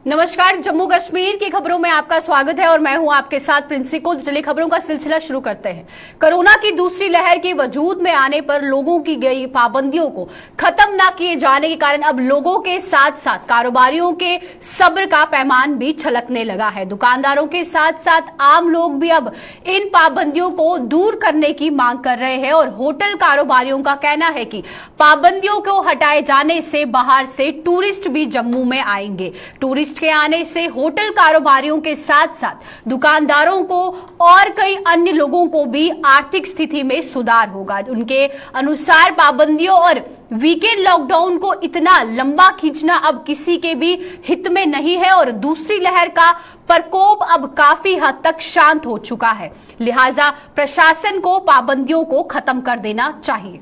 नमस्कार, जम्मू कश्मीर की खबरों में आपका स्वागत है और मैं हूं आपके साथ प्रिंसी को। चलिए खबरों का सिलसिला शुरू करते हैं। कोरोना की दूसरी लहर के वजूद में आने पर लोगों की गई पाबंदियों को खत्म न किए जाने के कारण अब लोगों के साथ साथ कारोबारियों के सब्र का पैमान भी छलकने लगा है। दुकानदारों के साथ साथ आम लोग भी अब इन पाबंदियों को दूर करने की मांग कर रहे हैं और होटल कारोबारियों का कहना है कि पाबंदियों को हटाए जाने से बाहर से टूरिस्ट भी जम्मू में आएंगे। टूरिस्ट के आने से होटल कारोबारियों के साथ साथ दुकानदारों को और कई अन्य लोगों को भी आर्थिक स्थिति में सुधार होगा। उनके अनुसार पाबंदियों और वीकेंड लॉकडाउन को इतना लंबा खींचना अब किसी के भी हित में नहीं है और दूसरी लहर का प्रकोप अब काफी हद तक शांत हो चुका है। लिहाजा प्रशासन को पाबंदियों को खत्म कर देना चाहिए।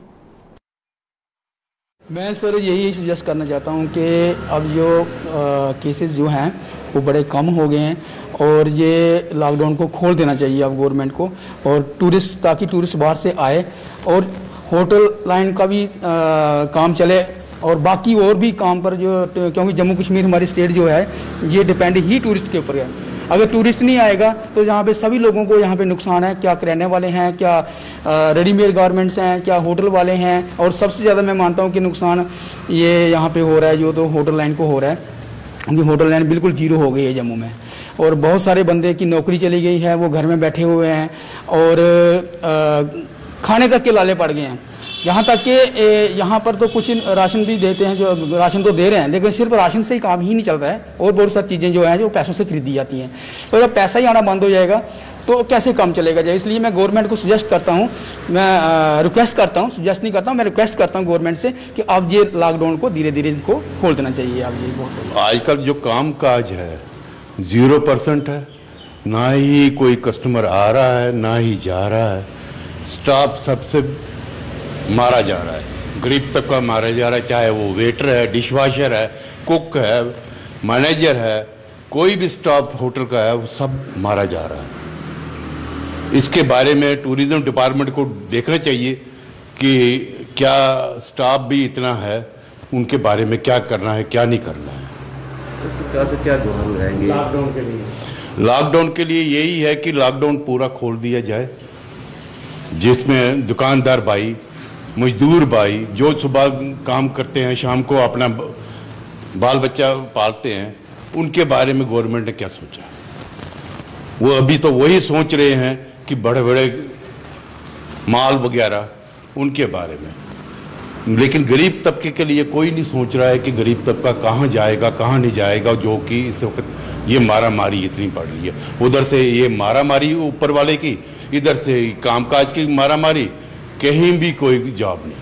मैं सर यही सजेस्ट करना चाहता हूं कि अब जो केसेस जो हैं वो बड़े कम हो गए हैं और ये लॉकडाउन को खोल देना चाहिए अब गवर्नमेंट को, और टूरिस्ट ताकि टूरिस्ट बाहर से आए और होटल लाइन का भी काम चले और बाकी और भी काम पर जो, क्योंकि जम्मू कश्मीर हमारी स्टेट जो है ये डिपेंड ही टूरिस्ट के ऊपर है। अगर टूरिस्ट नहीं आएगा तो यहाँ पे सभी लोगों को यहाँ पे नुकसान है, क्या किराने वाले हैं, क्या रेडीमेड गारमेंट्स हैं, क्या होटल वाले हैं, और सबसे ज़्यादा मैं मानता हूँ कि नुकसान ये यहाँ पे हो रहा है जो तो होटल लाइन को हो रहा है, क्योंकि होटल लाइन बिल्कुल जीरो हो गई है जम्मू में और बहुत सारे बंदे की नौकरी चली गई है, वो घर में बैठे हुए हैं और खाने तक के लाले पड़ गए हैं। यहाँ तक कि यहाँ पर तो कुछ राशन भी देते हैं, जो राशन तो दे रहे हैं, लेकिन सिर्फ राशन से ही काम ही नहीं चल रहा है और बहुत सारी चीज़ें जो हैं जो पैसों से खरीदी जाती हैं। तो जब पैसा ही आना बंद हो जाएगा तो कैसे काम चलेगा जाए। इसलिए मैं गवर्नमेंट को सजेस्ट करता हूँ, मैं रिक्वेस्ट करता हूँ, सजेस्ट नहीं करता हूँ, मैं रिक्वेस्ट करता हूँ गवर्नमेंट से कि अब ये लॉकडाउन को धीरे धीरे इनको खोल देना चाहिए। अब ये बहुत आजकल जो काम काज है 0% है, ना ही कोई कस्टमर आ रहा है ना ही जा रहा है। स्टाफ सबसे मारा जा रहा है, गरीब तक का मारा जा रहा है, चाहे वो वेटर है, डिशवाशर है, कुक है, मैनेजर है, कोई भी स्टाफ होटल का है वो सब मारा जा रहा है। इसके बारे में टूरिज्म डिपार्टमेंट को देखना चाहिए कि क्या स्टाफ भी इतना है, उनके बारे में क्या करना है क्या नहीं करना है। तो सरकार से क्या गुहार लगाएंगे लॉकडाउन के लिए? लॉकडाउन के लिए यही है कि लॉकडाउन पूरा खोल दिया जाए, जिसमें दुकानदार भाई, मजदूर भाई जो सुबह काम करते हैं, शाम को अपना बाल बच्चा पालते हैं, उनके बारे में गवर्नमेंट ने क्या सोचा? वो अभी तो वही सोच रहे हैं कि बड़े बड़े माल वगैरह उनके बारे में, लेकिन गरीब तबके के लिए कोई नहीं सोच रहा है कि गरीब तबका कहाँ जाएगा कहाँ नहीं जाएगा। जो कि इस वक्त ये मारा मारी इतनी पड़ रही है, उधर से ये मारा मारी ऊपर वाले की, इधर से कामकाज की मारा मारी, कहीं भी कोई जॉब नहीं।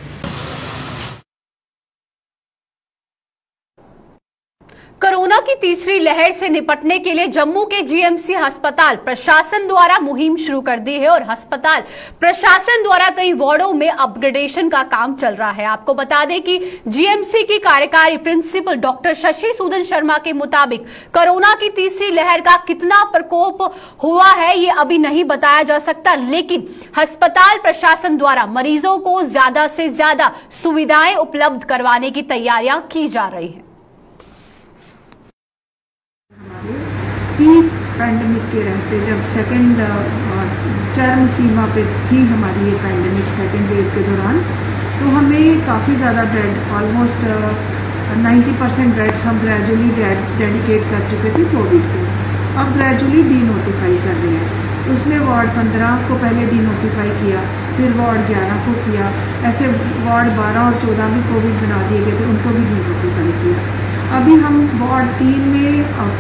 कोरोना की तीसरी लहर से निपटने के लिए जम्मू के जीएमसी अस्पताल प्रशासन द्वारा मुहिम शुरू कर दी है और अस्पताल प्रशासन द्वारा कई वार्डों में अपग्रेडेशन का काम चल रहा है। आपको बता दें कि जीएमसी की कार्यकारी प्रिंसिपल डॉक्टर शशि सूदन शर्मा के मुताबिक कोरोना की तीसरी लहर का कितना प्रकोप हुआ है ये अभी नहीं बताया जा सकता, लेकिन अस्पताल प्रशासन द्वारा मरीजों को ज्यादा से ज्यादा सुविधाएं उपलब्ध करवाने की तैयारियां की जा रही है। पीक पैंडेमिक के रहते जब सेकंड चरम सीमा पे थी हमारी ये पैंडेमिक सेकंड वेव के दौरान, तो हमें काफ़ी ज़्यादा बेड, ऑलमोस्ट 90% बेड्स हम ग्रेजुअली डेडिकेट कर चुके थे कोविड को। अब ग्रेजुअली डी नोटिफाई कर रहे हैं। उसमें वार्ड 15 को पहले डी नोटिफाई किया, फिर वार्ड 11 को किया, ऐसे वार्ड 12 और 14 भी कोविड बना दिए गए थे, उनको भी डी नोटिफाई किया। अभी हम वार्ड 3 में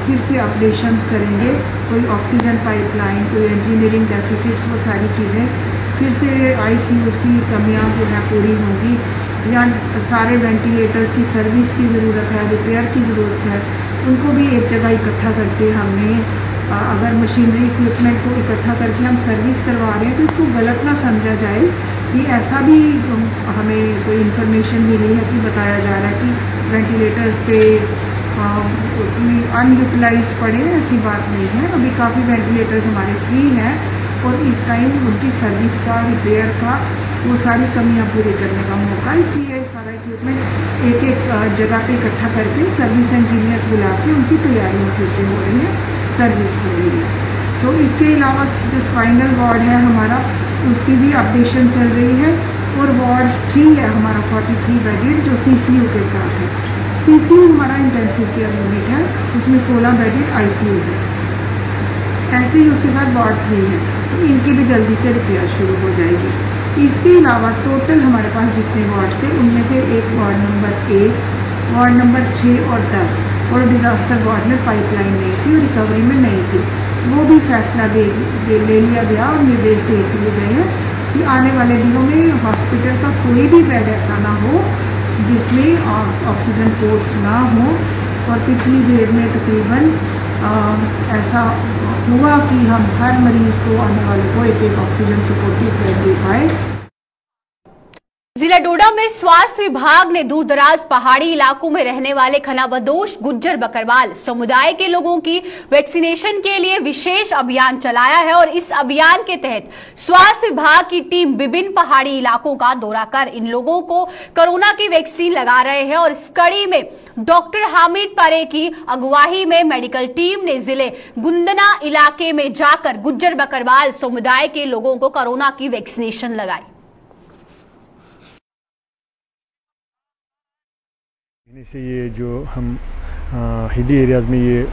फिर से अपडेशंस करेंगे, कोई ऑक्सीजन पाइपलाइन, कोई इंजीनियरिंग डेफिसिट्स, वो सारी चीज़ें फिर से आईसीयूज़ की कमियां जो है पूरी होंगी, या सारे वेंटिलेटर्स की सर्विस की ज़रूरत है, रिपेयर की ज़रूरत है, उनको भी एक जगह इकट्ठा करके हमने अगर मशीनरी इक्विपमेंट को इकट्ठा करके हम सर्विस करवा रहे हैं तो इसको गलत ना समझा जाए कि ऐसा भी हमें कोई इन्फॉर्मेशन मिली है कि बताया जा रहा है कि वेंटिलेटर्स पे अनयूटिलाइज्ड पड़े, ऐसी बात नहीं है। अभी काफ़ी वेंटिलेटर्स हमारे फ्री हैं और इस टाइम उनकी सर्विस का, रिपेयर का, वो सारी कमियां पूरी करने का मौका, इसलिए सारा एक एक जगह पे इकट्ठा करके सर्विस इंजीनियर्स बुला के उनकी तैयारियां फिर से हो रही है, सर्विस हो रही है। तो इसके अलावा जो स्पाइनल वार्ड है हमारा, उसकी भी अपडेशन चल रही है। और वार्ड 3 है हमारा 43 बेडेड जो CCU के साथ है। CCU हमारा इंटेंसिव केयर यूनिट है, उसमें 16 बेडेड ICU है। ऐसे ही उसके साथ वार्ड 3 है, तो इनकी भी जल्दी से रिपेयर शुरू हो जाएगी। इसके अलावा टोटल हमारे पास जितने वार्ड थे उनमें से एक वार्ड नंबर 1, वार्ड नंबर 6 और 10 और डिज़ास्टर वार्ड में पाइपलाइन नहीं थी और रिकवरी में नहीं थी, वो भी फैसला ले लिया गया और निर्देश दे दिए गए हैं कि आने वाले दिनों में हॉस्पिटल का कोई भी बेड ऐसा ना हो जिसमें ऑक्सीजन पोर्ट्स ना हो। और पिछली वेव में तकरीबन ऐसा हुआ कि हम हर मरीज को, आने वाले को एक ऑक्सीजन सपोर्टिव बेड दे पाए। जिला डोडा में स्वास्थ्य विभाग ने दूर दराज पहाड़ी इलाकों में रहने वाले खनाबदोश गुज्जर बकरवाल समुदाय के लोगों की वैक्सीनेशन के लिए विशेष अभियान चलाया है और इस अभियान के तहत स्वास्थ्य विभाग की टीम विभिन्न पहाड़ी इलाकों का दौरा कर इन लोगों को कोरोना की वैक्सीन लगा रहे हैं। और इस कड़ी में डॉक्टर हामिद पारे की अगुवाई में मेडिकल टीम ने जिले गुंदना इलाके में जाकर गुज्जर बकरवाल समुदाय के लोगों को कोरोना की वैक्सीनेशन लगाई। से ये जो हम हिली एरियाज़ में ये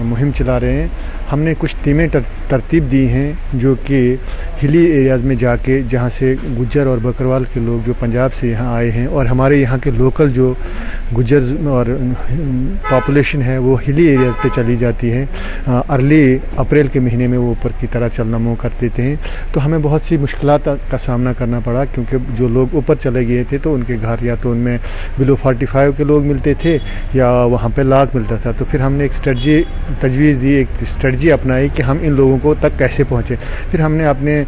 मुहिम चला रहे हैं, हमने कुछ टीमें तरतीब दी हैं जो कि हिली एरियाज़ में जाके, जहाँ से गुज्जर और बकरवाल के लोग जो पंजाब से यहाँ आए हैं और हमारे यहाँ के लोकल जो गुज्जर और पॉपुलेशन है वो हिली एरियाज़ पे चली जाती है। अर्ली अप्रैल के महीने में वो ऊपर की तरह चलना मुँह कर देते हैं, तो हमें बहुत सी मुश्किलात का सामना करना पड़ा क्योंकि जो लोग ऊपर चले गए थे तो उनके घर या तो उनमें बिलो 45 के लोग मिलते थे या वहाँ पे लाख मिलता था। तो फिर हमने एक तजवीज़ दी, एक स्ट्रेटजी अपनाई कि हम इन लोगों को तक कैसे पहुँचे। फिर हमने अपने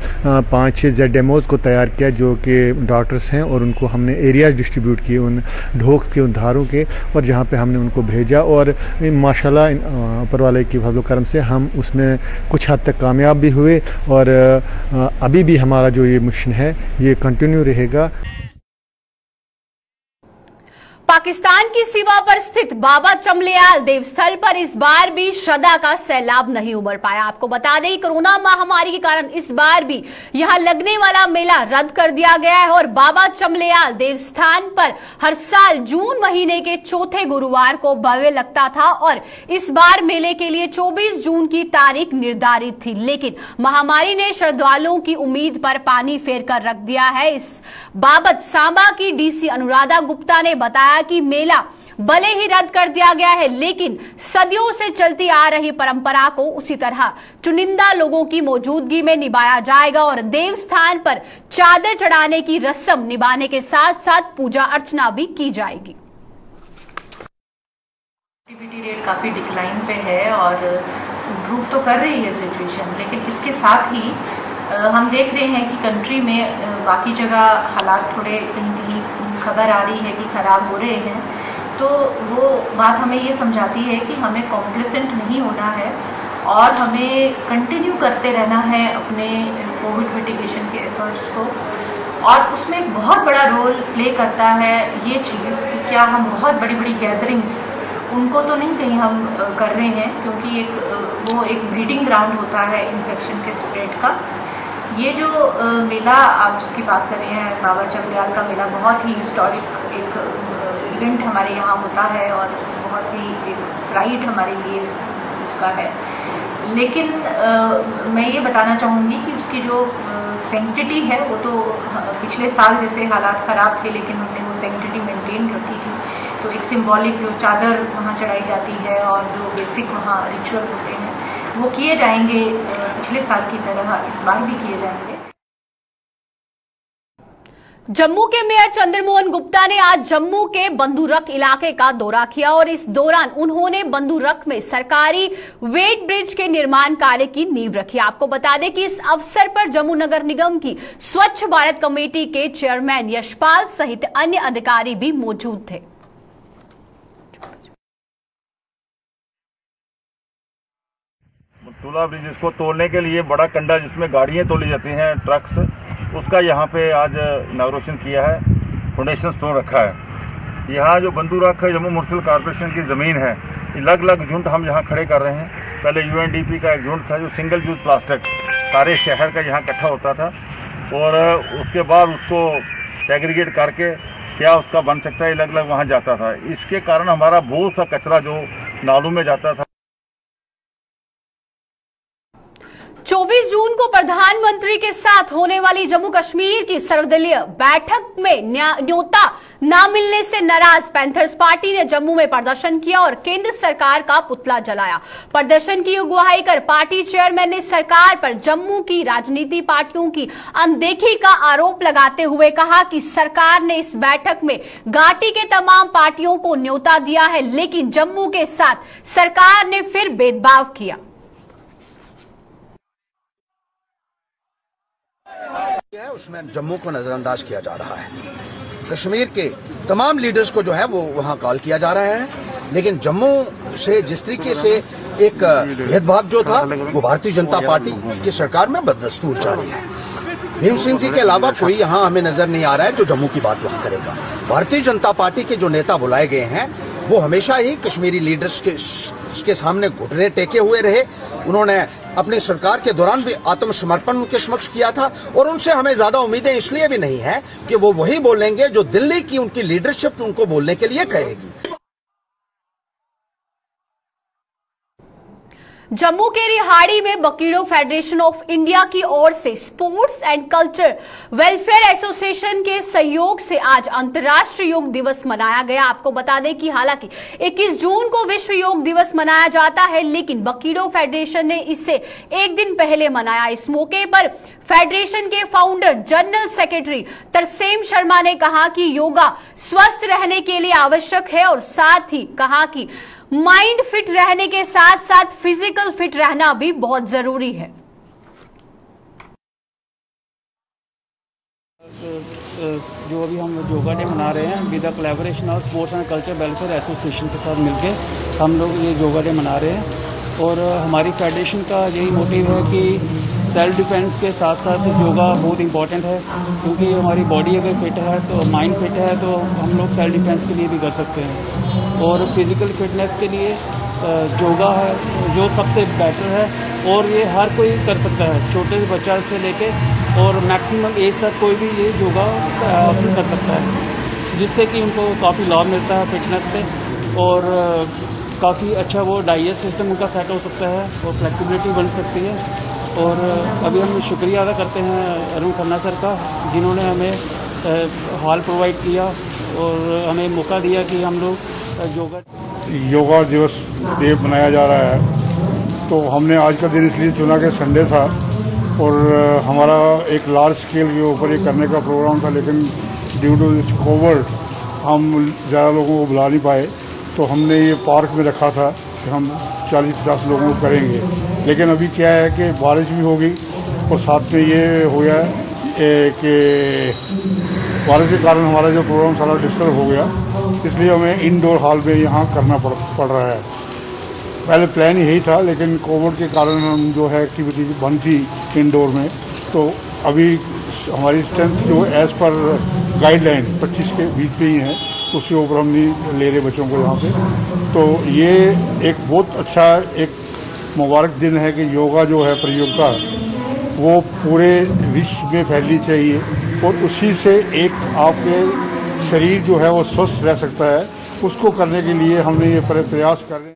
5-6 ZMOs को तैयार किया जो कि डॉक्टर्स हैं और उनको हमने एरियाज डिस्ट्रीब्यूट किए उन ढोक के, उन धारों के, और जहाँ पे हमने उनको भेजा और माशाल्लाह ऊपर वाले की फजल करम से हम उसमें कुछ हद तक कामयाब भी हुए और अभी भी हमारा जो ये मिशन है ये कंटिन्यू रहेगा। पाकिस्तान की सीमा पर स्थित बाबा चमलियाल देवस्थल पर इस बार भी श्रद्धा का सैलाब नहीं उमड़ पाया। आपको बता दें कोरोना महामारी के कारण इस बार भी यहां लगने वाला मेला रद्द कर दिया गया है और बाबा चमलियाल देवस्थान पर हर साल जून महीने के चौथे गुरुवार को भव्य लगता था और इस बार मेले के लिए 24 जून की तारीख निर्धारित थी, लेकिन महामारी ने श्रद्धालुओं की उम्मीद पर पानी फेर कर रख दिया है। इस बाबत सांबा की DC अनुराधा गुप्ता ने बताया कि मेला भले ही रद्द कर दिया गया है लेकिन सदियों से चलती आ रही परंपरा को उसी तरह चुनिंदा लोगों की मौजूदगी में निभाया जाएगा और देवस्थान पर चादर चढ़ाने की रस्म निभाने के साथ साथ पूजा अर्चना भी की जाएगी। एक्टिविटी रेट काफी डिक्लाइन पे है और इम्प्रूव तो कर रही है सिचुएशन, लेकिन इसके साथ ही हम देख रहे हैं कि कंट्री में बाकी जगह हालात थोड़े कहीं खबर आ रही है कि खराब हो रहे हैं, तो वो बात हमें ये समझाती है कि हमें कॉम्प्लेसेंट नहीं होना है और हमें कंटिन्यू करते रहना है अपने कोविड मिटिगेशन के एफर्ट्स को। और उसमें एक बहुत बड़ा रोल प्ले करता है ये चीज़ कि क्या हम बहुत बड़ी बड़ी गैदरिंग्स उनको तो नहीं कहीं हम कर रहे हैं, क्योंकि वो एक ब्रीडिंग ग्राउंड होता है इन्फेक्शन के स्प्रेड का। ये जो मेला आप जिसकी बात कर रहे हैं बाबा चमलियाल का मेला, बहुत ही हिस्टोरिक एक इवेंट हमारे यहाँ होता है और बहुत ही एक प्राइड हमारे लिए उसका है। लेकिन मैं ये बताना चाहूँगी कि उसकी जो सेंक्टिटी है वो तो पिछले साल जैसे हालात ख़राब थे लेकिन हमने वो सेंक्टिटी मेंटेन रखी थी। तो एक सिंबॉलिक जो चादर वहाँ चढ़ाई जाती है और जो बेसिक वहाँ रिचुअल होते हैं वो किए जाएंगे, पिछले साल की तरह इस बार भी किए जाएंगे। जम्मू के मेयर चंद्रमोहन गुप्ता ने आज जम्मू के बंदूरख इलाके का दौरा किया और इस दौरान उन्होंने बंदूरख में सरकारी वेट ब्रिज के निर्माण कार्य की नींव रखी। आपको बता दें कि इस अवसर पर जम्मू नगर निगम की स्वच्छ भारत कमेटी के चेयरमैन यशपाल सहित अन्य अधिकारी भी मौजूद थे। टूला ब्रिज इसको तोड़ने के लिए बड़ा कंडा जिसमें गाड़ियां तोली जाती हैं, ट्रक्स, उसका यहाँ पे आज इनॉग्रेशन किया है, फाउंडेशन स्टोन रखा है। यहाँ जो बंदूराख जम्मू म्युनिसिपल कॉर्पोरेशन की ज़मीन है, अलग अलग यूनिट हम यहाँ खड़े कर रहे हैं। पहले UNDP का एक यूनिट था जो सिंगल यूज प्लास्टिक सारे शहर का यहाँ इकट्ठा होता था, और उसके बाद उसको सेग्रीगेट करके क्या उसका बन सकता है, अलग अलग वहाँ जाता था। इसके कारण हमारा बहुत सा कचरा जो नालों में जाता था। 24 जून को प्रधानमंत्री के साथ होने वाली जम्मू कश्मीर की सर्वदलीय बैठक में न्योता न मिलने से नाराज पैंथर्स पार्टी ने जम्मू में प्रदर्शन किया और केंद्र सरकार का पुतला जलाया। प्रदर्शन की अगुवाई कर पार्टी चेयरमैन ने सरकार पर जम्मू की राजनीति पार्टियों की अनदेखी का आरोप लगाते हुए कहा कि सरकार ने इस बैठक में घाटी के तमाम पार्टियों को न्योता दिया है, लेकिन जम्मू के साथ सरकार ने फिर भेदभाव किया। उसमें जम्मू को नजरअंदाज किया जा रहा है। कश्मीर के तमाम लीडर्स को जो है वो वहां कॉल किया जा रहा है, लेकिन जम्मू से जिस तरीके से एक भेदभाव जो था वो भारतीय जनता पार्टी की सरकार में बदस्तूर जारी है। भीम सिंह जी के अलावा कोई यहाँ हमें नजर नहीं आ रहा है जो जम्मू की बात वहां करेगा। भारतीय जनता पार्टी के जो नेता बुलाए गए हैं वो हमेशा ही कश्मीरी लीडर्स के सामने घुटने टेके हुए रहे। उन्होंने अपनी सरकार के दौरान भी आत्मसमर्पण उनके समक्ष किया था, और उनसे हमें ज्यादा उम्मीदें इसलिए भी नहीं है कि वो वही बोलेंगे जो दिल्ली की उनकी लीडरशिप उनको बोलने के लिए कहेगी। जम्मू के रिहाड़ी में बकीरो फेडरेशन ऑफ इंडिया की ओर से sports and culture welfare association के सहयोग से आज अंतर्राष्ट्रीय योग दिवस मनाया गया। आपको बता दें कि हालांकि 21 जून को विश्व योग दिवस मनाया जाता है, लेकिन बकीरो फेडरेशन ने इसे एक दिन पहले मनाया। इस मौके पर फेडरेशन के founder general secretary Tarsem Sharma ने कहा कि योगा स्वस्थ रहने के लिए आवश्यक है और साथ ही कहा कि माइंड फिट रहने के साथ साथ फिजिकल फिट रहना भी बहुत जरूरी है। जो अभी हम योगा डे मना रहे हैं with the collaboration of sports and culture welfare association के साथ मिलकर हम लोग ये योगा डे मना रहे हैं, और हमारी फेडरेशन का यही मोटिव है कि सेल्फ डिफेंस के साथ साथ योगा बहुत इंपॉर्टेंट है, क्योंकि हमारी बॉडी अगर फिट है तो माइंड फिट है तो हम लोग सेल्फ डिफेंस के लिए भी कर सकते हैं। और फिज़िकल फिटनेस के लिए योगा है जो सबसे बेटर है, और ये हर कोई कर सकता है, छोटे से बच्चा से लेके और मैक्सिमम एज तक कोई भी ये योगा हासिल कर सकता है, जिससे कि उनको काफ़ी लाभ मिलता है फिटनेस पे, और काफ़ी अच्छा वो डाइजेस्ट सिस्टम उनका सेट हो सकता है और फ्लेक्सिबिलिटी बन सकती है। और अभी हम शुक्रिया अदा करते हैं अरुण खन्ना सर का, जिन्होंने हमें हॉल प्रोवाइड किया और हमें मौका दिया कि हम लोग योगा दिवस डे मनाया जा रहा है। तो हमने आज का दिन इसलिए चुना कि संडे था और हमारा एक लार्ज स्केल के ऊपर ये करने का प्रोग्राम था, लेकिन ड्यू टू कोविड हम ज़्यादा लोगों को बुला नहीं पाए, तो हमने ये पार्क में रखा था कि हम 40-50 लोगों को करेंगे। लेकिन अभी क्या है कि बारिश भी होगी और साथ में ये हो गया कि बारिश के कारण हमारा जो प्रोग्राम सारा डिस्टर्ब हो गया, इसलिए हमें इंडोर हॉल में यहाँ करना पड़ रहा है। पहले प्लान यही था, लेकिन कोविड के कारण हम जो है एक्टिविटी बंद थी इंडोर में, तो अभी हमारी स्ट्रेंथ जो एज़ पर गाइडलाइन 25 के बीच पे ही है, उसके ऊपर हम नहीं ले रहे बच्चों को यहाँ पे। तो ये एक बहुत अच्छा एक मुबारक दिन है कि योगा जो है प्रतियोगिता वो पूरे विश्व में फैलनी चाहिए, और उसी से एक आपके शरीर जो है वो स्वस्थ रह सकता है। उसको करने के लिए हमने ये प्रयास कर रहे हैं।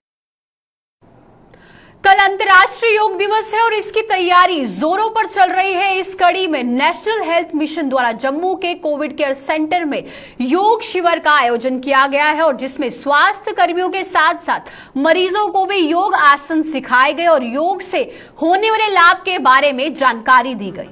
कल अंतर्राष्ट्रीय योग दिवस है और इसकी तैयारी जोरों पर चल रही है। इस कड़ी में नेशनल हेल्थ मिशन द्वारा जम्मू के कोविड केयर सेंटर में योग शिविर का आयोजन किया गया है, और जिसमें स्वास्थ्य कर्मियों के साथ साथ मरीजों को भी योग आसन सिखाए गए और योग से होने वाले लाभ के बारे में जानकारी दी गई।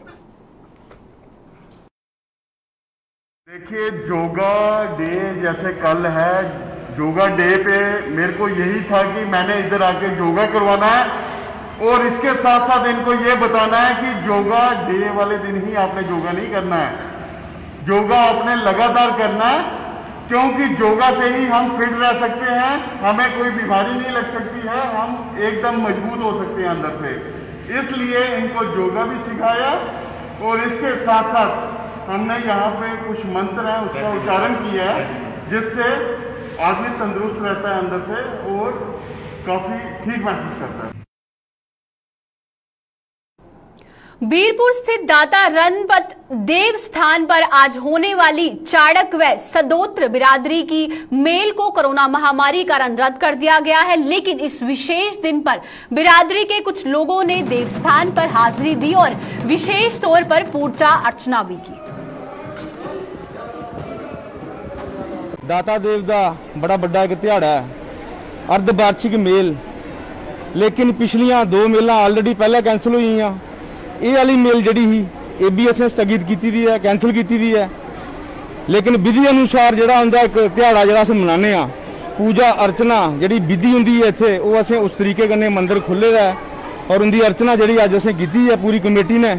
देखिए, योगा डे जैसे कल है, योगा डे पे मेरे को यही था कि मैंने इधर आके योगा करवाना है, और इसके साथ साथ इनको ये बताना है कि योगा डे वाले दिन ही आपने योगा नहीं करना है, योगा आपने लगातार करना है, क्योंकि योगा से ही हम फिट रह सकते हैं, हमें कोई बीमारी नहीं लग सकती है, हम एकदम मजबूत हो सकते हैं अंदर से। इसलिए इनको योगा भी सिखाया, और इसके साथ साथ हमने यहाँ पे कुछ मंत्र हैं उसका उच्चारण किया है। जिससे आदमी तंदुरुस्त रहता है अंदर से और काफी ठीक महसूस करता है। बीरपुर स्थित दाता रणपत देव स्थान पर आज होने वाली चाड़क व सदोत्र बिरादरी की मेल को कोरोना महामारी कारण रद्द कर दिया गया है, लेकिन इस विशेष दिन पर बिरादरी के कुछ लोगों ने देवस्थान पर हाजिरी दी और विशेष तौर पर पूजा अर्चना भी की। दाता देव का बड़ा बड़ा एक तिहाड़ा है, अर्धवार्षिक मेल, लेकिन पिछलियां 2 मेलां ऑलरेडी पहले कैंसल हुई हैं। ये वाली मेल जी ही भी असें स्थगित की है, कैंसल की है, लेकिन विधि अनुसार जोड़ा होंगे एक तिहाड़ा जो अस मनाने पूजा अर्चना जी विधि होंगी है इत्थे वो असें उस तरीके कन्नै मंदिर खुले है और उनकी अर्चना जी अज असें की है पूरी कमेटी ने।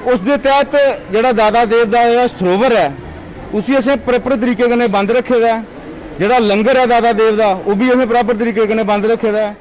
उस दे तहत जोड़ा दाता देव का सरोवर है उसी असें प्रॉपर तरीके कन्नै बंद रखे है। जोड़ा लंगर है दाता देव का वह भी असें प्रॉपर तरीके कन्नै बंद रखे है।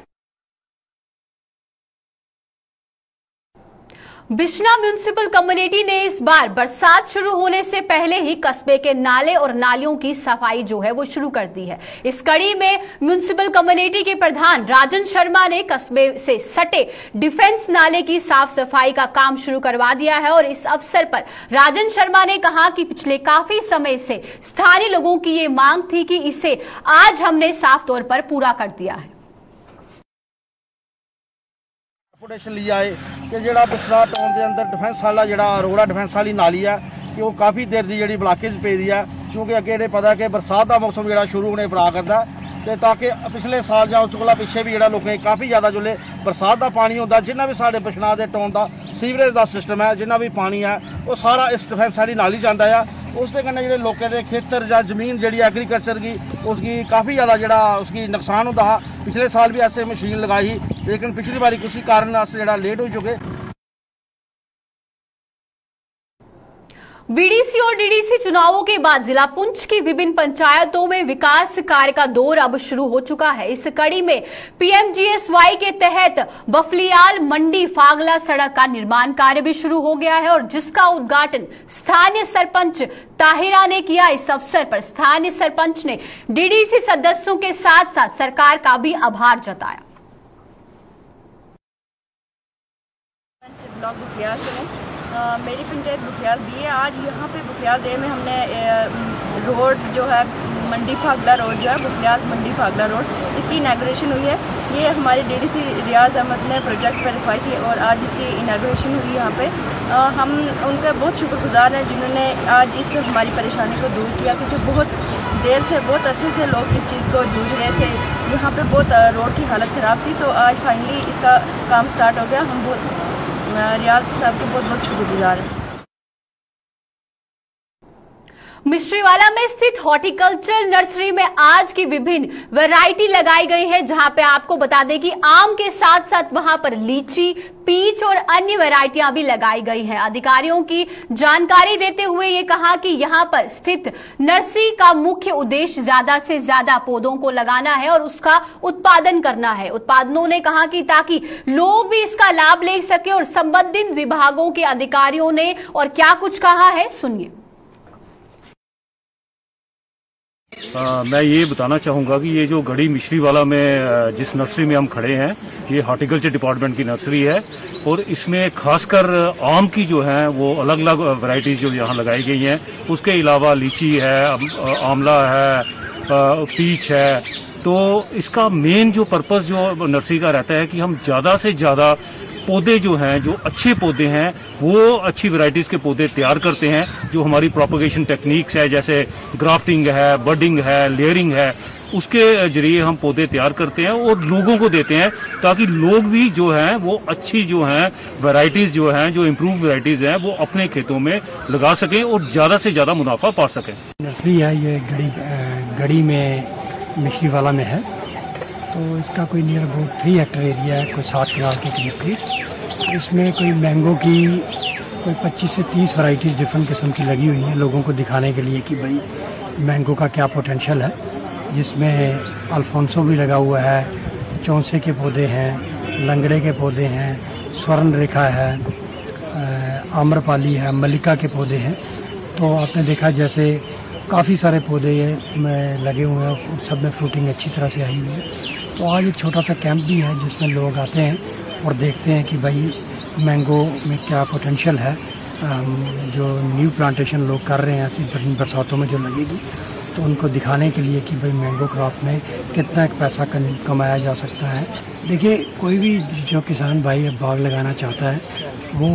बिश्ना म्युनिसिपल कम्युनिटी ने इस बार बरसात शुरू होने से पहले ही कस्बे के नाले और नालियों की सफाई जो है वो शुरू कर दी है। इस कड़ी में म्युनिसिपल कम्युनिटी के प्रधान राजन शर्मा ने कस्बे से सटे डिफेंस नाले की साफ सफाई का काम शुरू करवा दिया है और इस अवसर पर राजन शर्मा ने कहा कि पिछले काफी समय से स्थानीय लोगों की ये मांग थी कि इसे आज हमने साफ तौर पर पूरा कर दिया है। लिया है कि जो बिश्ना टाउन के अंदर डिफेंस वाला जो अरोड़ा डिफेंस वाली नाली है कि वो काफ़ी देर की जी ब्लॉकेज पे दी है, क्योंकि अगे ये पता कि बरसात का मौसम जो शुरू होने पर आ करता है, ताकि पिछले साल या उस को पिछे भी जो लोगों काफ़ी ज़्यादा जो बरसात का पानी होता जिन्ना भी साढ़े बिश्ना के टाउन का सीवरेज का सिस्टम है, जिन्ना भी पानी है वो सारा इस डिफेंस वाली नाली जाता है। उसके कन्नै जो लोगों के खेतर या जमीन जी एग्रीकल्चर की उसकी काफ़ी ज़्यादा जो उसकी नुकसान होता है। पिछले साल भी ऐसे मशीन लगाई, लेकिन पिछली बारी किसी कारण अस जो लेट हो चुके। बीडीसी और डीडीसी चुनावों के बाद जिला पुंछ की विभिन्न पंचायतों में विकास कार्य का दौर अब शुरू हो चुका है। इस कड़ी में पीएमजीएसवाई के तहत बफलियाल मंडी फागला सड़क का निर्माण कार्य भी शुरू हो गया है और जिसका उद्घाटन स्थानीय सरपंच ताहिरा ने किया। इस अवसर पर स्थानीय सरपंच ने डीडीसी सदस्यों के साथ साथ सरकार का भी आभार जताया। मेरी पंचायत बुखियाल भी है। आज यहाँ पे बुखियाल डे में हमने रोड जो है मंडी फागला रोड जो है बुखियाल मंडी फागला रोड इसकी इनाग्रेशन हुई है। ये हमारे डीडीसी रियाज अहमद ने प्रोजेक्ट पर लिखवाई थी और आज इसकी इनाग्रेशन हुई यहाँ पे। हम उनका बहुत शुक्रगुजार हैं जिन्होंने आज इस हमारी परेशानी को दूर किया, क्योंकि बहुत देर से बहुत अरसे से लोग इस चीज़ को जूझ रहे थे। यहाँ पे बहुत रोड की हालत ख़राब थी, तो आज फाइनली इसका काम स्टार्ट हो गया। हम बहुत रियाज साहब को बहुत बहुत शुक्रगुजार हैं। मिश्रीवाला में स्थित हॉर्टिकल्चर नर्सरी में आज की विभिन्न वैरायटी लगाई गई है, जहां पे आपको बता दें कि आम के साथ साथ वहां पर लीची, पीच और अन्य वैरायटियां भी लगाई गई हैं। अधिकारियों की जानकारी देते हुए ये कहा कि यहां पर स्थित नर्सरी का मुख्य उद्देश्य ज्यादा से ज्यादा पौधों को लगाना है और उसका उत्पादन करना है। उत्पादकों ने कहा कि ताकि लोग भी इसका लाभ ले सके और संबंधित विभागों के अधिकारियों ने और क्या कुछ कहा है, सुनिए। मैं ये बताना चाहूँगा कि ये जो गढ़ी मिश्रीवाला में जिस नर्सरी में हम खड़े हैं ये हॉर्टिकल्चर डिपार्टमेंट की नर्सरी है और इसमें खासकर आम की जो है वो अलग अलग वैरायटीज जो यहाँ लगाई गई हैं। उसके अलावा लीची है, आंवला है, पीच है। तो इसका मेन जो पर्पस जो नर्सरी का रहता है कि हम ज़्यादा से ज़्यादा पौधे जो हैं, जो अच्छे पौधे हैं, वो अच्छी वैरायटीज के पौधे तैयार करते हैं। जो हमारी प्रोपगेशन टेक्निक्स है, जैसे ग्राफ्टिंग है, बडिंग है, लेयरिंग है, उसके जरिए हम पौधे तैयार करते हैं और लोगों को देते हैं, ताकि लोग भी जो हैं वो अच्छी जो हैं वैरायटीज जो हैं, जो इम्प्रूव वैरायटीज हैं, वो अपने खेतों में लगा सकें और ज्यादा से ज्यादा मुनाफा पा सकें। नर्सरी है ये गढ़ी में मिश्रीवाला में है, तो इसका कोई नियर अबाउट 3 हेक्टेयर एरिया है, कोई 7 कनाल के करीब। इसमें कोई मैंगो की कोई 25 से 30 वैरायटीज डिफरेंट किस्म की लगी हुई हैं, लोगों को दिखाने के लिए कि भाई मैंगो का क्या पोटेंशियल है। जिसमें अल्फोंसो भी लगा हुआ है, चौंसे के पौधे हैं, लंगड़े के पौधे हैं, स्वर्ण रेखा है, आम्रपाली है, मल्लिका के पौधे हैं। तो आपने देखा जैसे काफ़ी सारे पौधे में लगे हुए हैं, सब में फ्रूटिंग अच्छी तरह से आई हुई है। तो आज एक छोटा सा कैंप भी है जिसमें लोग आते हैं और देखते हैं कि भाई मैंगो में क्या पोटेंशियल है। जो न्यू प्लांटेशन लोग कर रहे हैं ऐसी बरसातों में जो लगेगी, तो उनको दिखाने के लिए कि भाई मैंगो क्रॉप में कितना एक पैसा कमाया जा सकता है। देखिए, कोई भी जो किसान भाई बाग लगाना चाहता है वो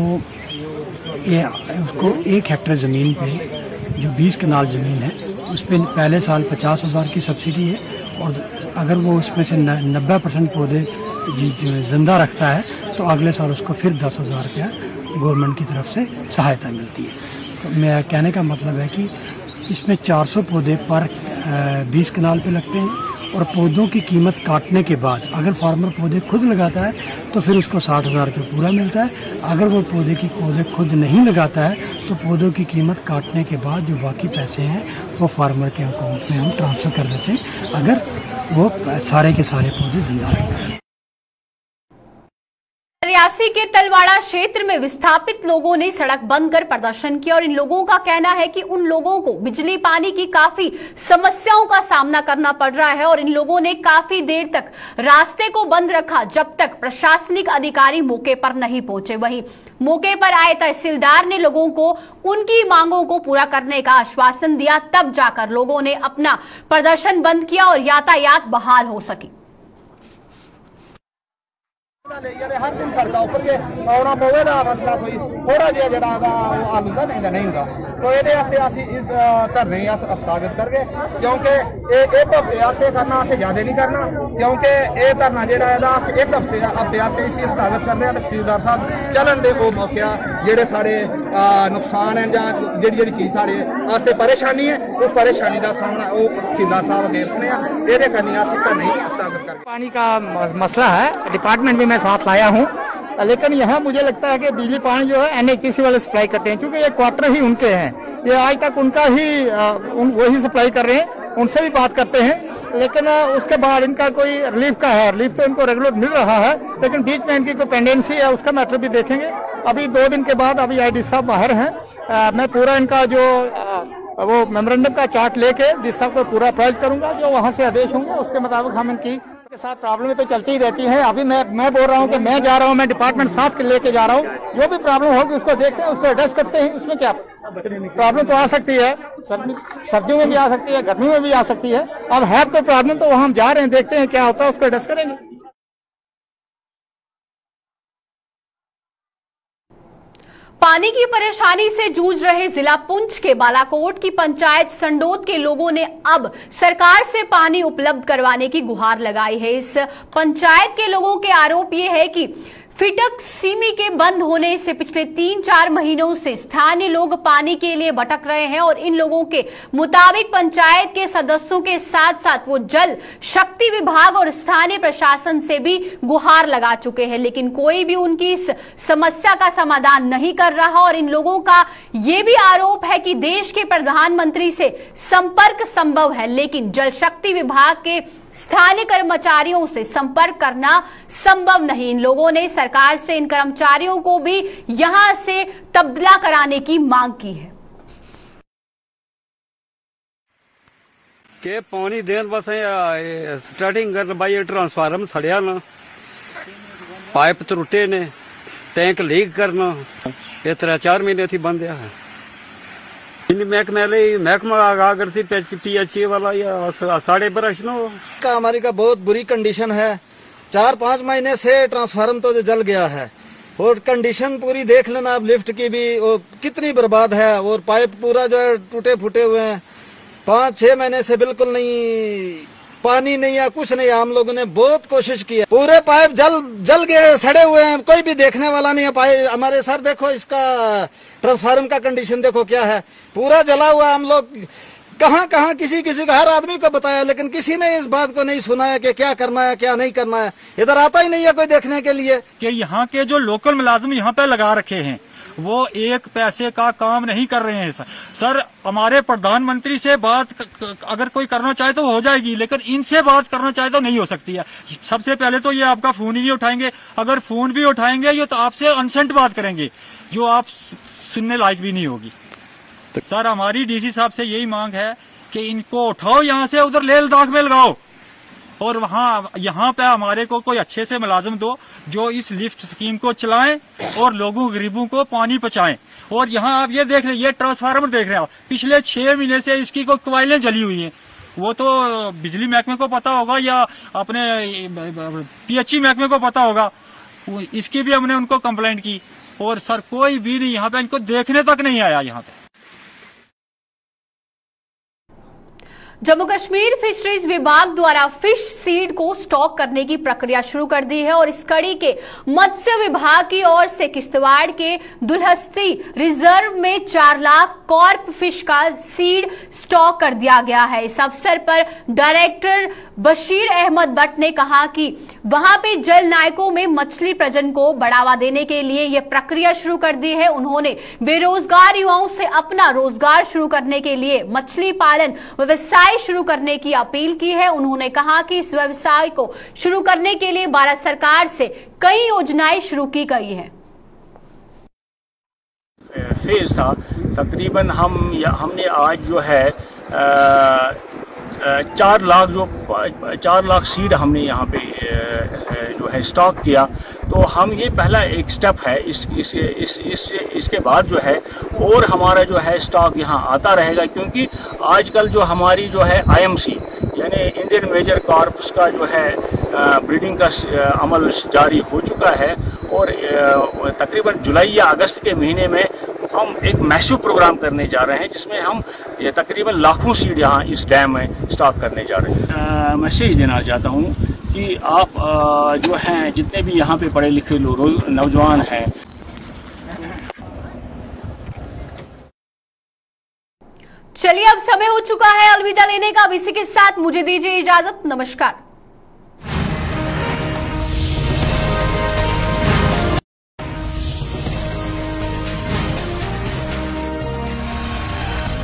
उसको 1 हेक्टेयर ज़मीन पे जो 20 कनाल ज़मीन है उस पर पहले साल 50,000 की सब्सिडी है, और अगर वो उसमें से 90% पौधे जिंदा रखता है तो अगले साल उसको फिर 10,000 रुपया गवर्नमेंट की तरफ से सहायता मिलती है। तो मेरा कहने का मतलब है कि इसमें 400 पौधे पर 20 कनाल पे लगते हैं, और पौधों की कीमत काटने के बाद अगर फार्मर पौधे खुद लगाता है तो फिर उसको 60,000 रुपये पूरा मिलता है। अगर वो पौधे खुद नहीं लगाता है तो पौधों की कीमत काटने के बाद जो बाकी पैसे हैं वो फार्मर के अकाउंट में हम ट्रांसफ़र कर देते हैं, अगर वो सारे के सारे पौधे जिंदा रहते हैं। रियासी के तलवाड़ा क्षेत्र में विस्थापित लोगों ने सड़क बंद कर प्रदर्शन किया, और इन लोगों का कहना है कि उन लोगों को बिजली पानी की काफी समस्याओं का सामना करना पड़ रहा है, और इन लोगों ने काफी देर तक रास्ते को बंद रखा जब तक प्रशासनिक अधिकारी मौके पर नहीं पहुंचे। वहीं मौके पर आए तहसीलदार ने लोगों को उनकी मांगों को पूरा करने का आश्वासन दिया, तब जाकर लोगों ने अपना प्रदर्शन बंद किया और यातायात बहाल हो सकी। हर दिन सड़क उपर के आना पवेगा, मसला कोई थोड़ा जिहा जेड़ा हल होंदा नहीं होंदा। तो ये इस धरने स्थगित करके, क्योंकि एक हफ्ते वास्ते करना असें ज्यादा नहीं करना, क्योंकि ये धरना जेड़ा है एक हफ्ते वास्ते इसी स्थगित करने। तहसीलदार साहब चलन दे वो मौके जेड़े साढ़े नुकसान है जां जेड़ी चीज साढ़े वास्ते परेशानी है, उस परेशानी का सामना वो तहसीलदार साहब अगे रखने ये करनी अस इसका नहीं स्थगित कर। पानी का मसला है, डिपार्टमेंट भी मैं साथ लाया हूँ, लेकिन यहाँ मुझे लगता है कि बिजली पानी जो है NHPC वाले सप्लाई करते हैं, क्योंकि ये क्वार्टर ही उनके हैं, ये आज तक उनका ही वही सप्लाई कर रहे हैं, उनसे भी बात करते हैं। लेकिन उसके बाद इनका कोई रिलीफ का है, रिलीफ तो इनको रेगुलर मिल रहा है, लेकिन बीच में इनकी कोई पेंडेंसी है, उसका मैटर भी देखेंगे। अभी 2 दिन के बाद अभी ID साहब बाहर हैं, मैं पूरा इनका जो वो मेमोरेंडम का चार्ट लेके डी साहब को पूरा अप्राइज करूंगा, जो वहाँ से आदेश होंगे उसके मुताबिक हम इनकी के साथ प्रॉब्लम तो चलती ही रहती है। अभी मैं बोल रहा हूँ कि मैं जा रहा हूँ, मैं डिपार्टमेंट साथ लेके जा रहा हूँ, जो भी प्रॉब्लम होगी उसको देखते हैं, उसको एड्रेस करते हैं। उसमें क्या प्रॉब्लम तो आ सकती है, सर्दियों में भी आ सकती है, गर्मियों में भी आ सकती है। अब है कोई प्रॉब्लम तो हम जा रहे हैं, देखते हैं क्या होता है, उसको एड्रेस करेंगे। पानी की परेशानी से जूझ रहे जिला पुंछ के बालाकोट की पंचायत संडोद के लोगों ने अब सरकार से पानी उपलब्ध करवाने की गुहार लगाई है। इस पंचायत के लोगों के आरोप ये है कि फिटक सीमी के बंद होने से पिछले 3-4 महीनों से स्थानीय लोग पानी के लिए भटक रहे हैं, और इन लोगों के मुताबिक पंचायत के सदस्यों के साथ साथ वो जल शक्ति विभाग और स्थानीय प्रशासन से भी गुहार लगा चुके हैं, लेकिन कोई भी उनकी इस समस्या का समाधान नहीं कर रहा। और इन लोगों का ये भी आरोप है कि देश के प्रधानमंत्री से संपर्क संभव है, लेकिन जल शक्ति विभाग के स्थानीय कर्मचारियों से संपर्क करना संभव नहीं। इन लोगों ने सरकार से इन कर्मचारियों को भी यहां से तब्दला कराने की मांग की है। के पानी देन बस स्टार्टिंग कर भाई ट्रांसफार्मर सड़िया ना, पाइप त्रुटे ने, टैंक लीक करना, ये 3-4 महीने थी बंद है। महकमा अगर से PHE वाला या साढ़े बरस का हमारी का बहुत बुरी कंडीशन है। 4-5 महीने से ट्रांसफार्मर तो जो जल गया है, और कंडीशन पूरी देख लेना अब लिफ्ट की भी वो कितनी बर्बाद है, और पाइप पूरा जो है टूटे फूटे हुए हैं। 5-6 महीने से बिल्कुल नहीं, पानी नहीं है, कुछ नहीं है। हम लोगों ने बहुत कोशिश की है, पूरे पाइप जल गए, सड़े हुए हैं, कोई भी देखने वाला नहीं है। पाइप हमारे सर देखो, इसका ट्रांसफार्मर का कंडीशन देखो क्या है, पूरा जला हुआ। हम लोग कहाँ किसी को, हर आदमी को बताया, लेकिन किसी ने इस बात को नहीं सुना है कि क्या करना है क्या नहीं करना है। इधर आता ही नहीं है कोई देखने के लिए। कि यहाँ के जो लोकल मुलाजिम यहाँ पे लगा रखे हैं वो एक पैसे का काम नहीं कर रहे हैं। सर हमारे प्रधानमंत्री से बात अगर कोई करना चाहे तो हो जाएगी, लेकिन इनसे बात करना चाहे तो नहीं हो सकती है। सबसे पहले तो ये आपका फोन ही नहीं उठाएंगे, अगर फोन भी उठाएंगे ये तो आपसे अनसेंट बात करेंगे, जो आप सुनने लायक भी नहीं होगी। सर हमारी डीसी साहब से यही मांग है कि इनको उठाओ, यहाँ से उधर ले लद्दाख में लगाओ और यहाँ पे हमारे को कोई अच्छे से मुलाजिम दो जो इस लिफ्ट स्कीम को चलाएं और लोगों गरीबों को पानी पहुंचाएं। और यहाँ आप ये देख रहे हैं, ये ट्रांसफार्मर देख रहे हैं आप, पिछले 6 महीने से इसकी कोई क्वाइलें जली हुई हैं। वो तो बिजली महकमे को पता होगा या अपने पीएचई महकमे को पता होगा, इसकी भी हमने उनको कंप्लेंट की और सर कोई भी नहीं यहाँ पे इनको देखने तक नहीं आया। यहाँ पे जम्मू कश्मीर फिशरीज विभाग द्वारा फिश सीड को स्टॉक करने की प्रक्रिया शुरू कर दी है और इस कड़ी के मत्स्य विभाग की ओर से किश्तवाड़ के दुल्हस्ती रिजर्व में 4 लाख कॉर्प फिश का सीड स्टॉक कर दिया गया है। इस अवसर पर डायरेक्टर बशीर अहमद बट ने कहा कि वहां पे जल नायकों में मछली प्रजनन को बढ़ावा देने के लिए यह प्रक्रिया शुरू कर दी है। उन्होंने बेरोजगार युवाओं से अपना रोजगार शुरू करने के लिए मछली पालन व्यवसाय शुरू करने की अपील की है। उन्होंने कहा कि इस व्यवसाय को शुरू करने के लिए भारत सरकार से कई योजनाएं शुरू की गई हैं। फेज था तकरीबन हमने आज जो है 4 लाख सीड हमने यहाँ पे जो है स्टॉक किया। तो हम ये पहला एक स्टेप है। इसके बाद जो है और हमारा जो है स्टॉक यहाँ आता रहेगा, क्योंकि आजकल जो हमारी जो है IMC यानी इंडियन मेजर कॉर्प्स का जो है ब्रीडिंग का अमल जारी हो चुका है और तकरीबन जुलाई या अगस्त के महीने में हम एक मैसिव प्रोग्राम करने जा रहे हैं जिसमें हम तकरीबन लाखों सीड यहाँ इस डैम में स्टॉक करने जा रहे हैं। मैसेज देना चाहता हूँ कि आप जो हैं जितने भी यहाँ पे पढ़े लिखे नौजवान हैं। चलिए अब समय हो चुका है अलविदा लेने का। अब इसी के साथ मुझे दीजिए इजाजत। नमस्कार।